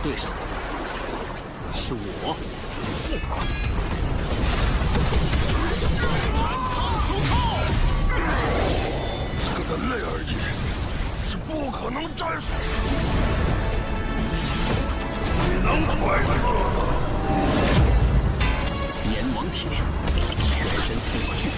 对手是我。斩仓出号，这个内尔也是不可能战胜。你能揣测吗？炎王铁，全身火炬。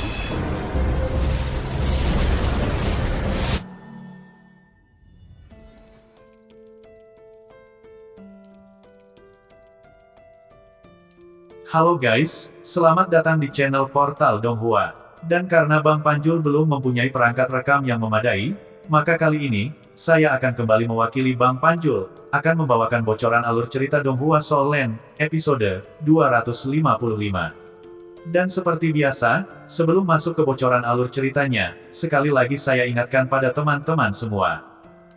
Halo guys, selamat datang di channel Portal Donghua. Dan karena Bang Panjul belum mempunyai perangkat rekam yang memadai, maka kali ini, saya akan kembali mewakili Bang Panjul, akan membawakan bocoran alur cerita Donghua Soul Land, episode 255. Dan seperti biasa, sebelum masuk ke bocoran alur ceritanya, sekali lagi saya ingatkan pada teman-teman semua.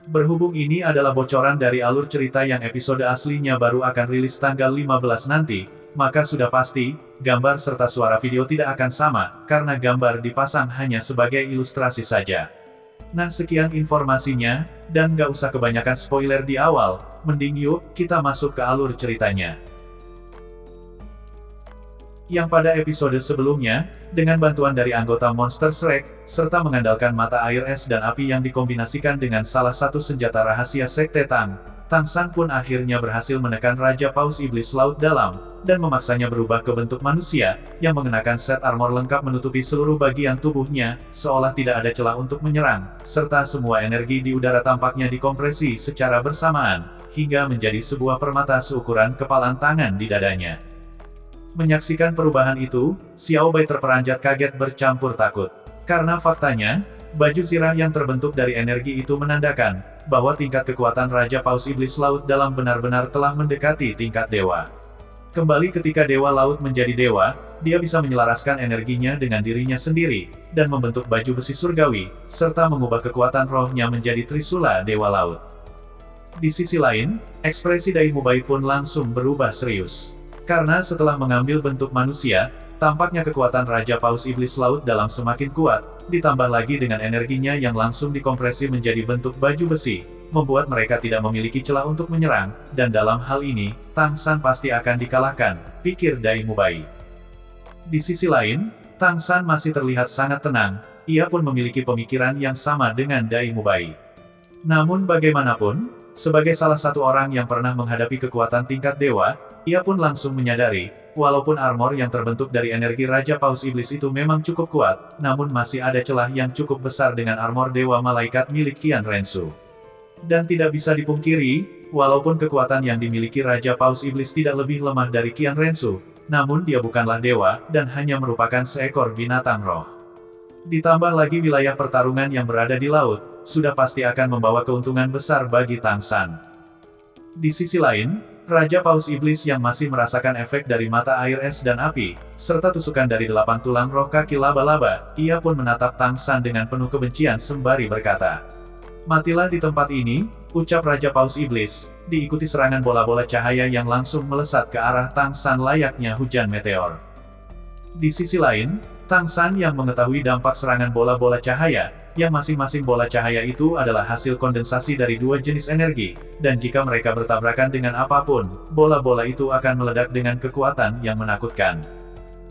Berhubung ini adalah bocoran dari alur cerita yang episode aslinya baru akan rilis tanggal 15 nanti, maka sudah pasti, gambar serta suara video tidak akan sama, karena gambar dipasang hanya sebagai ilustrasi saja. Nah sekian informasinya, dan gak usah kebanyakan spoiler di awal, mending yuk, kita masuk ke alur ceritanya. Yang pada episode sebelumnya, dengan bantuan dari anggota Monster Shrek, serta mengandalkan mata air es dan api yang dikombinasikan dengan salah satu senjata rahasia Sekte Tang, Tang San pun akhirnya berhasil menekan Raja Paus Iblis Laut Dalam, dan memaksanya berubah ke bentuk manusia, yang mengenakan set armor lengkap menutupi seluruh bagian tubuhnya, seolah tidak ada celah untuk menyerang, serta semua energi di udara tampaknya dikompresi secara bersamaan, hingga menjadi sebuah permata seukuran kepalan tangan di dadanya. Menyaksikan perubahan itu, Xiao Bai terperanjat kaget bercampur takut. Karena faktanya, baju zirah yang terbentuk dari energi itu menandakan, bahwa tingkat kekuatan Raja Paus Iblis Laut Dalam benar-benar telah mendekati tingkat dewa. Kembali ketika Dewa Laut menjadi dewa, dia bisa menyelaraskan energinya dengan dirinya sendiri, dan membentuk baju besi surgawi, serta mengubah kekuatan rohnya menjadi Trisula Dewa Laut. Di sisi lain, ekspresi Dai Mubai pun langsung berubah serius. Karena setelah mengambil bentuk manusia, tampaknya kekuatan Raja Paus Iblis Laut Dalam semakin kuat, ditambah lagi dengan energinya yang langsung dikompresi menjadi bentuk baju besi, membuat mereka tidak memiliki celah untuk menyerang, dan dalam hal ini, Tang San pasti akan dikalahkan, pikir Dai Mubai. Di sisi lain, Tang San masih terlihat sangat tenang, ia pun memiliki pemikiran yang sama dengan Dai Mubai. Namun bagaimanapun, sebagai salah satu orang yang pernah menghadapi kekuatan tingkat dewa, ia pun langsung menyadari, walaupun armor yang terbentuk dari energi Raja Paus Iblis itu memang cukup kuat, namun masih ada celah yang cukup besar dengan armor Dewa Malaikat milik Qian Rensu. Dan tidak bisa dipungkiri, walaupun kekuatan yang dimiliki Raja Paus Iblis tidak lebih lemah dari Qian Rensu, namun dia bukanlah dewa, dan hanya merupakan seekor binatang roh. Ditambah lagi wilayah pertarungan yang berada di laut, sudah pasti akan membawa keuntungan besar bagi Tang San. Di sisi lain, Raja Paus Iblis yang masih merasakan efek dari mata air es dan api, serta tusukan dari 8 tulang roh kaki laba-laba, ia pun menatap Tang San dengan penuh kebencian sembari berkata, "Matilah di tempat ini," ucap Raja Paus Iblis, diikuti serangan bola-bola cahaya yang langsung melesat ke arah Tang San layaknya hujan meteor. Di sisi lain, Tang San yang mengetahui dampak serangan bola-bola cahaya, yang masing-masing bola cahaya itu adalah hasil kondensasi dari dua jenis energi, dan jika mereka bertabrakan dengan apapun, bola-bola itu akan meledak dengan kekuatan yang menakutkan.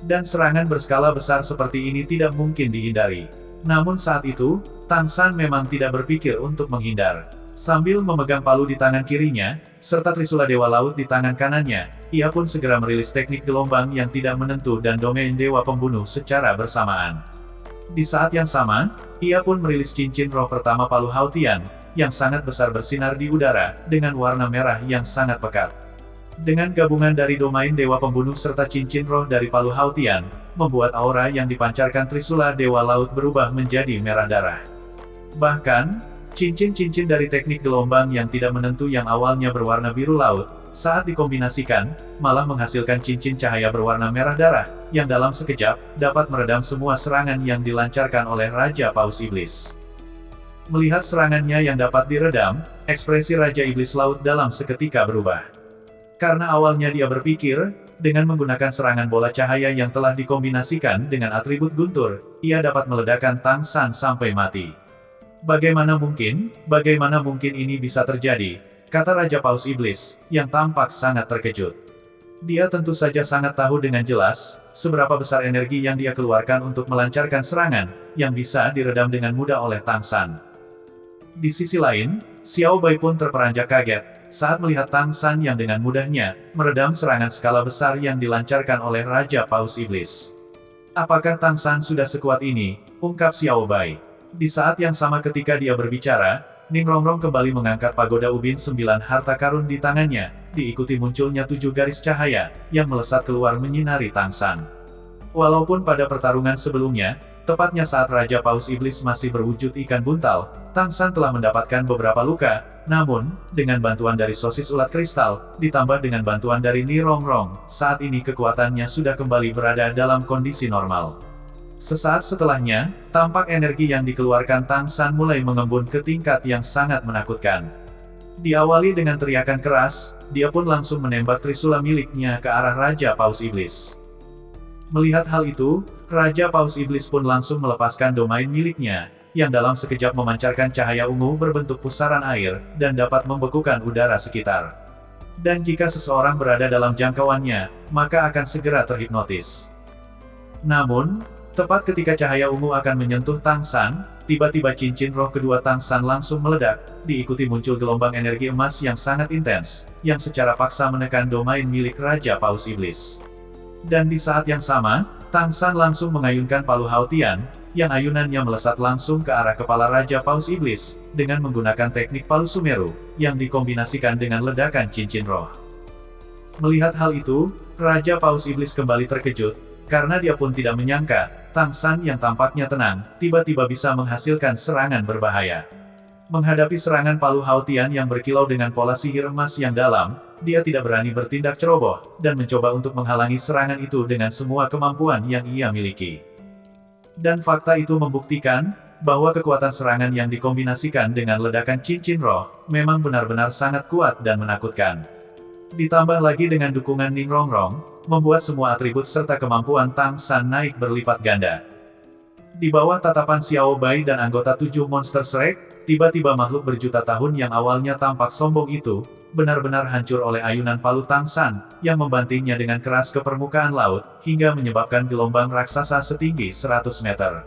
Dan serangan berskala besar seperti ini tidak mungkin dihindari. Namun saat itu, Tang San memang tidak berpikir untuk menghindar. Sambil memegang palu di tangan kirinya, serta Trisula Dewa Laut di tangan kanannya, ia pun segera merilis teknik gelombang yang tidak menentu dan domain Dewa Pembunuh secara bersamaan. Di saat yang sama, ia pun merilis cincin roh pertama Palu Haotian, yang sangat besar bersinar di udara, dengan warna merah yang sangat pekat. Dengan gabungan dari domain Dewa Pembunuh serta cincin roh dari Palu Haotian, membuat aura yang dipancarkan Trisula Dewa Laut berubah menjadi merah darah. Bahkan, cincin-cincin dari teknik gelombang yang tidak menentu yang awalnya berwarna biru laut, saat dikombinasikan, malah menghasilkan cincin cahaya berwarna merah darah, yang dalam sekejap, dapat meredam semua serangan yang dilancarkan oleh Raja Paus Iblis. Melihat serangannya yang dapat diredam, ekspresi Raja Iblis Laut Dalam seketika berubah. Karena awalnya dia berpikir, dengan menggunakan serangan bola cahaya yang telah dikombinasikan dengan atribut guntur, ia dapat meledakkan Tang San sampai mati. Bagaimana mungkin ini bisa terjadi? kata Raja Paus Iblis, yang tampak sangat terkejut. Dia tentu saja sangat tahu dengan jelas, seberapa besar energi yang dia keluarkan untuk melancarkan serangan, yang bisa diredam dengan mudah oleh Tang San. Di sisi lain, Xiao Bai pun terperanjat kaget, saat melihat Tang San yang dengan mudahnya, meredam serangan skala besar yang dilancarkan oleh Raja Paus Iblis. Apakah Tang San sudah sekuat ini? Ungkap Xiao Bai. Di saat yang sama ketika dia berbicara, Ning Rongrong kembali mengangkat pagoda ubin 9 harta karun di tangannya, diikuti munculnya 7 garis cahaya, yang melesat keluar menyinari Tang San. Walaupun pada pertarungan sebelumnya, tepatnya saat Raja Paus Iblis masih berwujud ikan buntal, Tang San telah mendapatkan beberapa luka, namun, dengan bantuan dari sosis ulat kristal, ditambah dengan bantuan dari Ning Rongrong, saat ini kekuatannya sudah kembali berada dalam kondisi normal. Sesaat setelahnya, tampak energi yang dikeluarkan Tang San mulai mengembun ke tingkat yang sangat menakutkan. Diawali dengan teriakan keras, dia pun langsung menembak trisula miliknya ke arah Raja Paus Iblis. Melihat hal itu, Raja Paus Iblis pun langsung melepaskan domain miliknya, yang dalam sekejap memancarkan cahaya ungu berbentuk pusaran air, dan dapat membekukan udara sekitar. Dan jika seseorang berada dalam jangkauannya, maka akan segera terhipnotis. Namun, tepat ketika cahaya ungu akan menyentuh Tang San, tiba-tiba cincin roh kedua Tang San langsung meledak, diikuti muncul gelombang energi emas yang sangat intens, yang secara paksa menekan domain milik Raja Paus Iblis. Dan di saat yang sama, Tang San langsung mengayunkan palu Haotian, yang ayunannya melesat langsung ke arah kepala Raja Paus Iblis, dengan menggunakan teknik palu Sumeru, yang dikombinasikan dengan ledakan cincin roh. Melihat hal itu, Raja Paus Iblis kembali terkejut, karena dia pun tidak menyangka, Tang San yang tampaknya tenang, tiba-tiba bisa menghasilkan serangan berbahaya. Menghadapi serangan palu Haotian yang berkilau dengan pola sihir emas yang dalam, dia tidak berani bertindak ceroboh, dan mencoba untuk menghalangi serangan itu dengan semua kemampuan yang ia miliki. Dan fakta itu membuktikan, bahwa kekuatan serangan yang dikombinasikan dengan ledakan cincin roh, memang benar-benar sangat kuat dan menakutkan. Ditambah lagi dengan dukungan Ning Rongrong, membuat semua atribut serta kemampuan Tang San naik berlipat ganda. Di bawah tatapan Xiao Bai dan anggota 7 Monster Shrek, tiba-tiba makhluk berjuta tahun yang awalnya tampak sombong itu, benar-benar hancur oleh ayunan palu Tang San, yang membantingnya dengan keras ke permukaan laut, hingga menyebabkan gelombang raksasa setinggi 100 meter.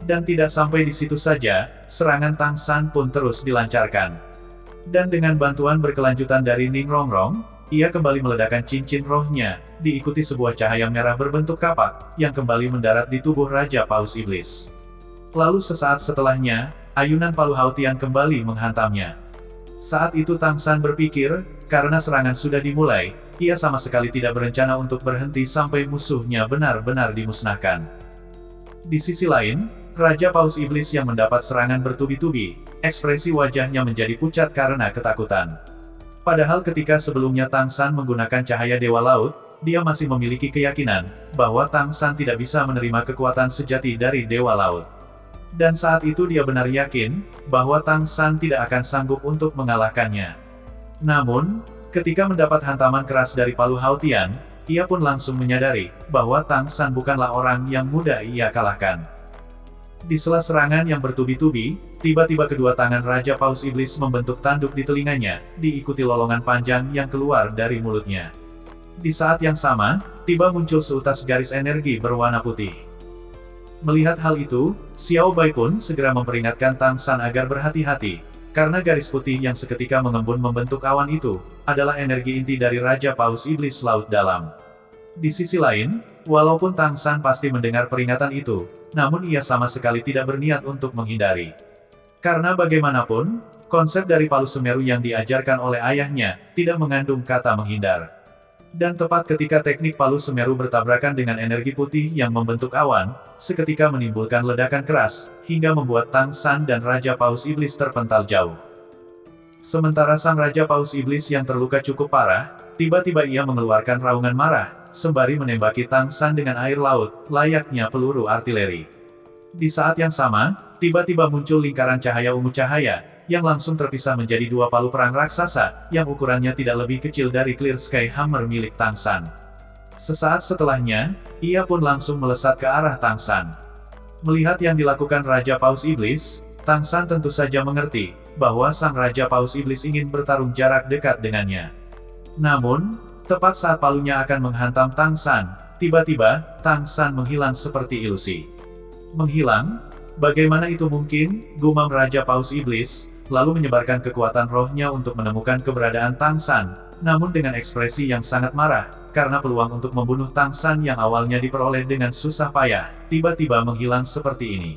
Dan tidak sampai di situ saja, serangan Tang San pun terus dilancarkan. Dan dengan bantuan berkelanjutan dari Ning Rongrong, ia kembali meledakkan cincin rohnya, diikuti sebuah cahaya merah berbentuk kapak, yang kembali mendarat di tubuh Raja Paus Iblis. Lalu sesaat setelahnya, ayunan palu Haotian kembali menghantamnya. Saat itu Tang San berpikir, karena serangan sudah dimulai, ia sama sekali tidak berencana untuk berhenti sampai musuhnya benar-benar dimusnahkan. Di sisi lain, Raja Paus Iblis yang mendapat serangan bertubi-tubi, ekspresi wajahnya menjadi pucat karena ketakutan. Padahal ketika sebelumnya Tang San menggunakan cahaya Dewa Laut, dia masih memiliki keyakinan, bahwa Tang San tidak bisa menerima kekuatan sejati dari Dewa Laut. Dan saat itu dia benar yakin, bahwa Tang San tidak akan sanggup untuk mengalahkannya. Namun, ketika mendapat hantaman keras dari palu Haotian, ia pun langsung menyadari, bahwa Tang San bukanlah orang yang mudah ia kalahkan. Di sela serangan yang bertubi-tubi, tiba-tiba kedua tangan Raja Paus Iblis membentuk tanduk di telinganya, diikuti lolongan panjang yang keluar dari mulutnya. Di saat yang sama, tiba muncul seutas garis energi berwarna putih. Melihat hal itu, Xiao Bai pun segera memperingatkan Tang San agar berhati-hati, karena garis putih yang seketika mengembun membentuk awan itu, adalah energi inti dari Raja Paus Iblis Laut Dalam. Di sisi lain, walaupun Tang San pasti mendengar peringatan itu, namun ia sama sekali tidak berniat untuk menghindari. Karena bagaimanapun, konsep dari palu Semeru yang diajarkan oleh ayahnya, tidak mengandung kata menghindar. Dan tepat ketika teknik palu Semeru bertabrakan dengan energi putih yang membentuk awan, seketika menimbulkan ledakan keras, hingga membuat Tang San dan Raja Paus Iblis terpental jauh. Sementara sang Raja Paus Iblis yang terluka cukup parah, tiba-tiba ia mengeluarkan raungan marah, sembari menembaki Tang San dengan air laut, layaknya peluru artileri. Di saat yang sama, tiba-tiba muncul lingkaran cahaya ungu cahaya, yang langsung terpisah menjadi dua palu perang raksasa, yang ukurannya tidak lebih kecil dari Clear Sky Hammer milik Tang San. Sesaat setelahnya, ia pun langsung melesat ke arah Tang San. Melihat yang dilakukan Raja Paus Iblis, Tang San tentu saja mengerti, bahwa sang Raja Paus Iblis ingin bertarung jarak dekat dengannya. Namun, tepat saat palunya akan menghantam Tang San, tiba-tiba, Tang San menghilang seperti ilusi. Menghilang? Bagaimana itu mungkin? Gumam Raja Paus Iblis, lalu menyebarkan kekuatan rohnya untuk menemukan keberadaan Tang San, namun dengan ekspresi yang sangat marah, karena peluang untuk membunuh Tang San yang awalnya diperoleh dengan susah payah, tiba-tiba menghilang seperti ini.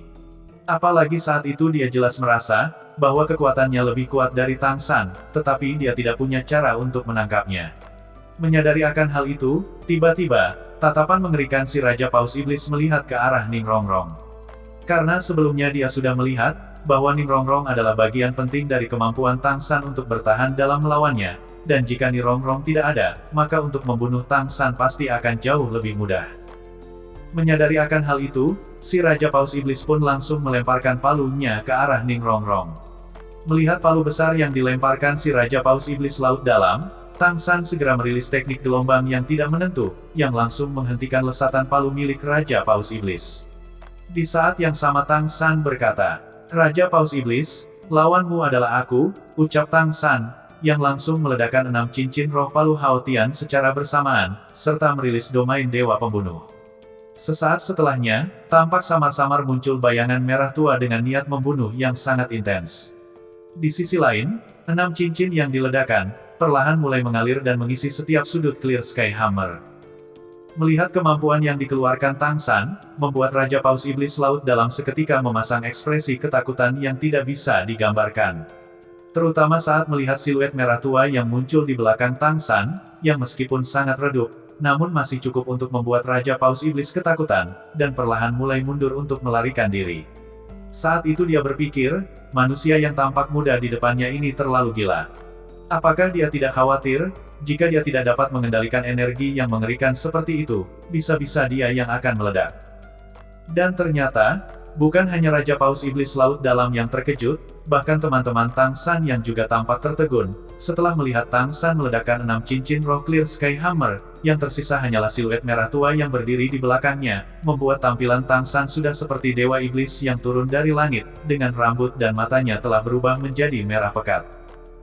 Apalagi saat itu dia jelas merasa, bahwa kekuatannya lebih kuat dari Tang San, tetapi dia tidak punya cara untuk menangkapnya. Menyadari akan hal itu, tiba-tiba, tatapan mengerikan si Raja Paus Iblis melihat ke arah Ning Rongrong. Karena sebelumnya dia sudah melihat, bahwa Ning Rongrong adalah bagian penting dari kemampuan Tang San untuk bertahan dalam melawannya, dan jika Ning Rongrong tidak ada, maka untuk membunuh Tang San pasti akan jauh lebih mudah. Menyadari akan hal itu, si Raja Paus Iblis pun langsung melemparkan palunya ke arah Ning Rongrong. Melihat palu besar yang dilemparkan si Raja Paus Iblis Laut Dalam, Tang San segera merilis teknik gelombang yang tidak menentu, yang langsung menghentikan lesatan palu milik Raja Paus Iblis. Di saat yang sama Tang San berkata, "Raja Paus Iblis, lawanmu adalah aku," ucap Tang San, yang langsung meledakkan 6 cincin roh palu Haotian secara bersamaan, serta merilis domain Dewa Pembunuh. Sesaat setelahnya, tampak samar-samar muncul bayangan merah tua dengan niat membunuh yang sangat intens. Di sisi lain, 6 cincin yang diledakkan, perlahan mulai mengalir dan mengisi setiap sudut Clear Sky Hammer. Melihat kemampuan yang dikeluarkan Tang San, membuat Raja Paus Iblis Laut Dalam seketika memasang ekspresi ketakutan yang tidak bisa digambarkan. Terutama saat melihat siluet merah tua yang muncul di belakang Tang San, yang meskipun sangat redup, namun masih cukup untuk membuat Raja Paus Iblis ketakutan, dan perlahan mulai mundur untuk melarikan diri. Saat itu dia berpikir, manusia yang tampak muda di depannya ini terlalu gila. Apakah dia tidak khawatir, jika dia tidak dapat mengendalikan energi yang mengerikan seperti itu, bisa-bisa dia yang akan meledak. Dan ternyata, bukan hanya Raja Paus Iblis Laut Dalam yang terkejut, bahkan teman-teman Tang San yang juga tampak tertegun, setelah melihat Tang San meledakkan 6 cincin roh Clear Sky Hammer, yang tersisa hanyalah siluet merah tua yang berdiri di belakangnya, membuat tampilan Tang San sudah seperti Dewa Iblis yang turun dari langit, dengan rambut dan matanya telah berubah menjadi merah pekat.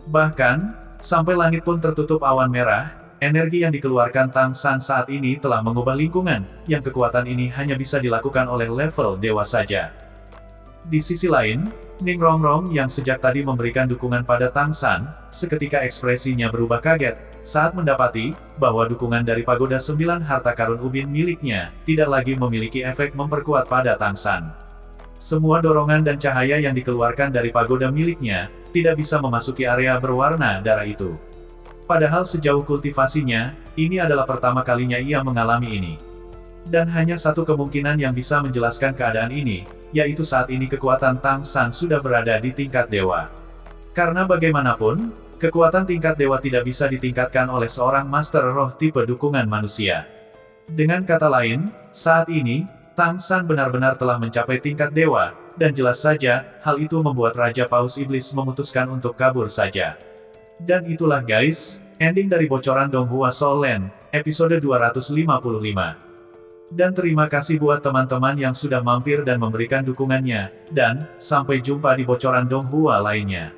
Bahkan, sampai langit pun tertutup awan merah, energi yang dikeluarkan Tang San saat ini telah mengubah lingkungan, yang kekuatan ini hanya bisa dilakukan oleh level dewa saja. Di sisi lain, Ning Rongrong yang sejak tadi memberikan dukungan pada Tang San, seketika ekspresinya berubah kaget, saat mendapati, bahwa dukungan dari Pagoda 9 Harta Karun Ubin miliknya, tidak lagi memiliki efek memperkuat pada Tang San. Semua dorongan dan cahaya yang dikeluarkan dari pagoda miliknya, tidak bisa memasuki area berwarna darah itu. Padahal sejauh kultivasinya, ini adalah pertama kalinya ia mengalami ini. Dan hanya satu kemungkinan yang bisa menjelaskan keadaan ini, yaitu saat ini kekuatan Tang San sudah berada di tingkat dewa. Karena bagaimanapun, kekuatan tingkat dewa tidak bisa ditingkatkan oleh seorang master roh tipe dukungan manusia. Dengan kata lain, saat ini, Tang San benar-benar telah mencapai tingkat dewa, dan jelas saja, hal itu membuat Raja Paus Iblis memutuskan untuk kabur saja. Dan itulah guys, ending dari bocoran Donghua Soul Land, episode 255. Dan terima kasih buat teman-teman yang sudah mampir dan memberikan dukungannya, dan, sampai jumpa di bocoran Donghua lainnya.